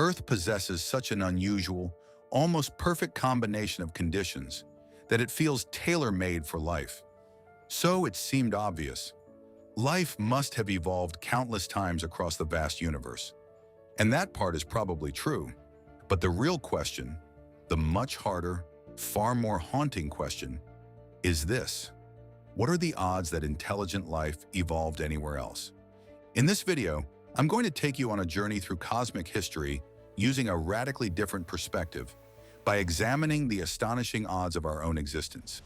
Earth possesses such an unusual, almost perfect combination of conditions that it feels tailor-made for life. So it seemed obvious. Life must have evolved countless times across the vast universe. And that part is probably true. But the real question, the much harder, far more haunting question, is this: what are the odds that intelligent life evolved anywhere else? In this video, I'm going to take you on a journey through cosmic history using a radically different perspective by examining the astonishing odds of our own existence.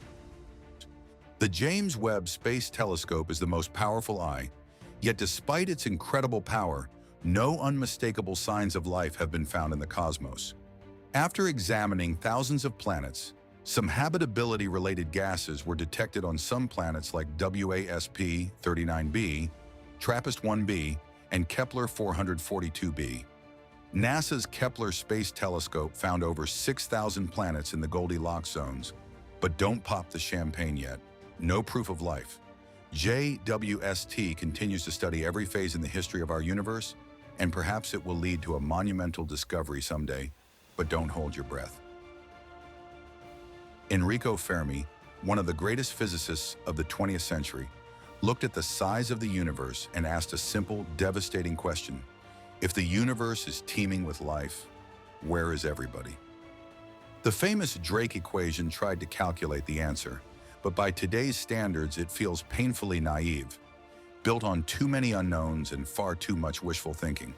The James Webb Space Telescope is the most powerful eye, yet despite its incredible power, no unmistakable signs of life have been found in the cosmos. After examining thousands of planets, some habitability-related gases were detected on some planets like WASP 39b, TRAPPIST-1b, and Kepler 442b. NASA's Kepler Space Telescope found over 6,000 planets in the Goldilocks zones, but don't pop the champagne yet. No proof of life. JWST continues to study every phase in the history of our universe, and perhaps it will lead to a monumental discovery someday, but don't hold your breath. Enrico Fermi, one of the greatest physicists of the 20th century, looked at the size of the universe and asked a simple, devastating question. If the universe is teeming with life, where is everybody? The famous Drake equation tried to calculate the answer, but by today's standards, it feels painfully naive, built on too many unknowns and far too much wishful thinking.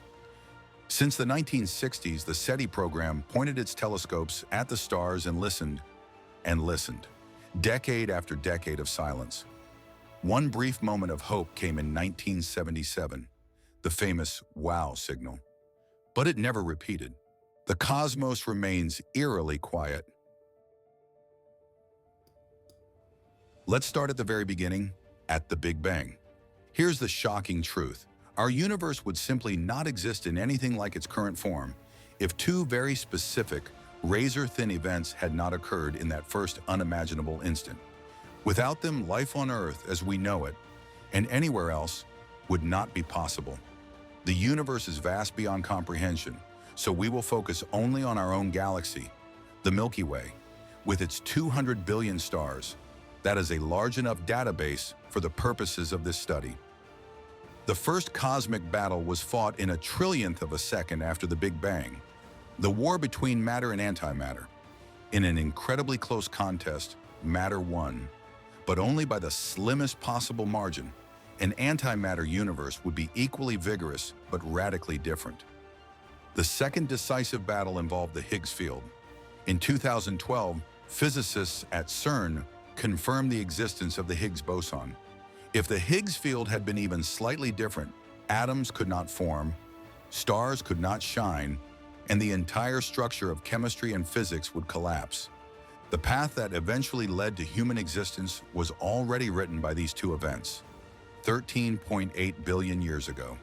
Since the 1960s, the SETI program pointed its telescopes at the stars and listened, decade after decade of silence. One brief moment of hope came in 1977, the famous wow signal. But it never repeated. The cosmos remains eerily quiet. Let's start at the very beginning, at the Big Bang. Here's the shocking truth. Our universe would simply not exist in anything like its current form if two very specific, razor-thin events had not occurred in that first unimaginable instant. Without them, life on Earth as we know it, and anywhere else, would not be possible. The universe is vast beyond comprehension, so we will focus only on our own galaxy, the Milky Way, with its 200 billion stars. That is a large enough database for the purposes of this study. The first cosmic battle was fought in a trillionth of a second after the Big Bang, the war between matter and antimatter. In an incredibly close contest, matter won, but only by the slimmest possible margin. An antimatter universe would be equally vigorous but radically different. The second decisive battle involved the Higgs field. In 2012, physicists at CERN confirmed the existence of the Higgs boson. If the Higgs field had been even slightly different, atoms could not form, stars could not shine, and the entire structure of chemistry and physics would collapse. The path that eventually led to human existence was already written by these two events, 13.8 billion years ago.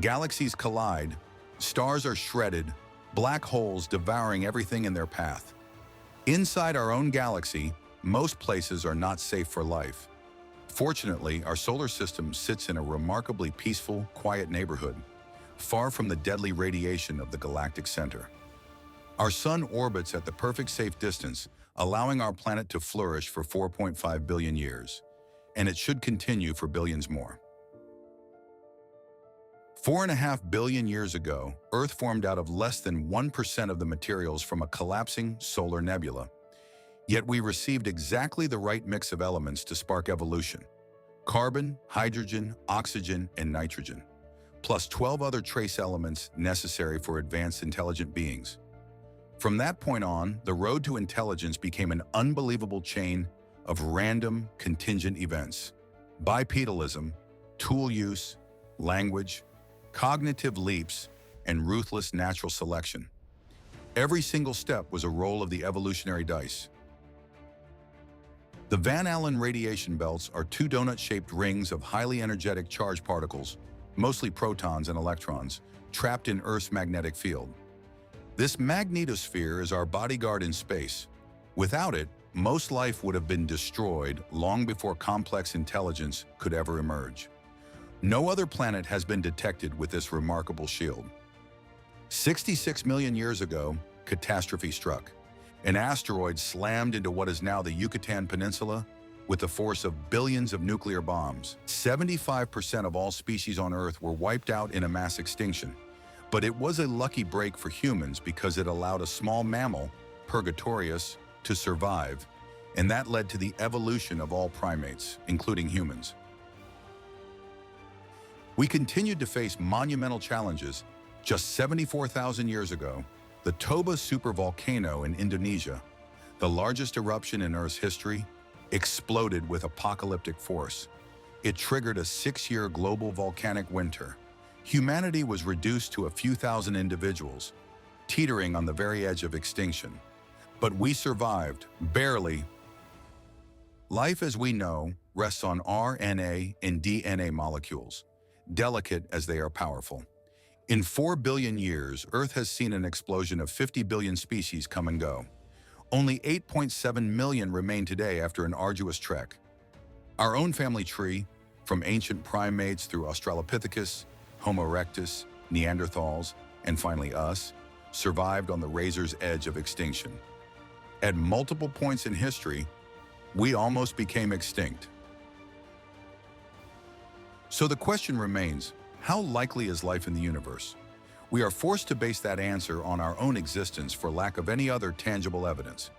Galaxies collide, stars are shredded, black holes devouring everything in their path. Inside our own galaxy, most places are not safe for life. Fortunately, our solar system sits in a remarkably peaceful, quiet neighborhood, far from the deadly radiation of the galactic center. Our sun orbits at the perfect safe distance, allowing our planet to flourish for 4.5 billion years, and it should continue for billions more. 4.5 billion years ago, Earth formed out of less than 1% of the materials from a collapsing solar nebula. Yet we received exactly the right mix of elements to spark evolution: carbon, hydrogen, oxygen, and nitrogen, plus 12 other trace elements necessary for advanced intelligent beings. From that point on, the road to intelligence became an unbelievable chain of random, contingent events: bipedalism, tool use, language, cognitive leaps, and ruthless natural selection. Every single step was a roll of the evolutionary dice. The Van Allen radiation belts are two donut-shaped rings of highly energetic charged particles, mostly protons and electrons, trapped in Earth's magnetic field. This magnetosphere is our bodyguard in space. Without it, most life would have been destroyed long before complex intelligence could ever emerge. No other planet has been detected with this remarkable shield. 66 million years ago, catastrophe struck. An asteroid slammed into what is now the Yucatan Peninsula with the force of billions of nuclear bombs. 75% of all species on Earth were wiped out in a mass extinction. But it was a lucky break for humans because it allowed a small mammal, Purgatorius, to survive, and that led to the evolution of all primates, including humans. We continued to face monumental challenges. Just 74,000 years ago, the Toba supervolcano in Indonesia, the largest eruption in Earth's history, exploded with apocalyptic force. It triggered a 6-year global volcanic winter. Humanity was reduced to a few thousand individuals, teetering on the very edge of extinction. But we survived, barely. Life as we know rests on RNA and DNA molecules, delicate as they are powerful. In 4 billion years, Earth has seen an explosion of 50 billion species come and go. Only 8.7 million remain today after an arduous trek. Our own family tree, from ancient primates through Australopithecus, Homo erectus, Neanderthals, and finally us, survived on the razor's edge of extinction. At multiple points in history, we almost became extinct. So the question remains, how likely is life in the universe? We are forced to base that answer on our own existence for lack of any other tangible evidence.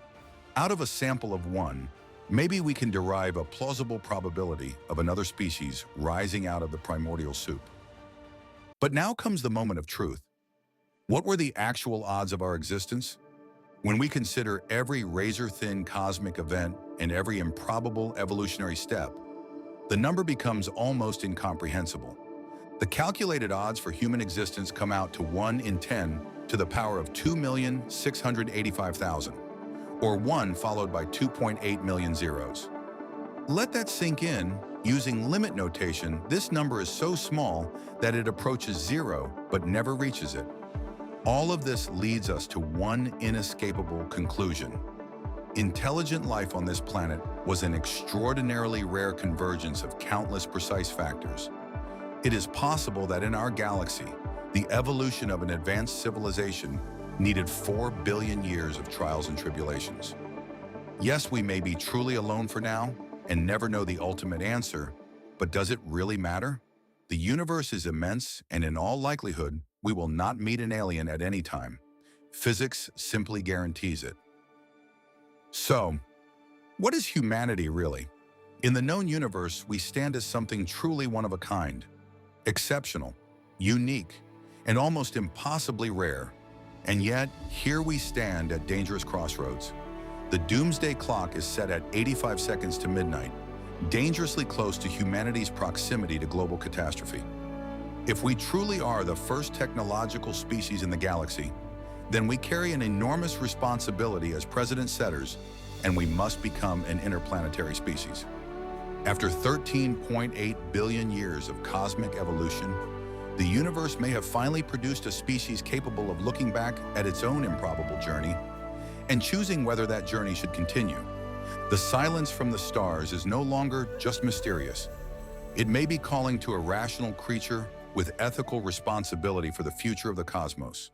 Out of a sample of one, maybe we can derive a plausible probability of another species rising out of the primordial soup. But now comes the moment of truth. What were the actual odds of our existence? When we consider every razor-thin cosmic event and every improbable evolutionary step, the number becomes almost incomprehensible. The calculated odds for human existence come out to 1 in 10 to the power of 2,685,000, or 1 followed by 2.8 million zeros. Let that sink in. Using limit notation, this number is so small that it approaches 0 but never reaches it. All of this leads us to one inescapable conclusion. Intelligent life on this planet was an extraordinarily rare convergence of countless precise factors. It is possible that in our galaxy, the evolution of an advanced civilization needed 4 billion years of trials and tribulations. Yes, we may be truly alone for now and never know the ultimate answer, but does it really matter? The universe is immense, and in all likelihood, we will not meet an alien at any time. Physics simply guarantees it. So, what is humanity really? In the known universe, we stand as something truly one of a kind. Exceptional, unique, and almost impossibly rare. And yet, here we stand at dangerous crossroads. The doomsday clock is set at 85 seconds to midnight, dangerously close to humanity's proximity to global catastrophe. If we truly are the first technological species in the galaxy, then we carry an enormous responsibility as precedent-setters, and we must become an interplanetary species. After 13.8 billion years of cosmic evolution, the universe may have finally produced a species capable of looking back at its own improbable journey and choosing whether that journey should continue. The silence from the stars is no longer just mysterious. It may be calling to a rational creature with ethical responsibility for the future of the cosmos.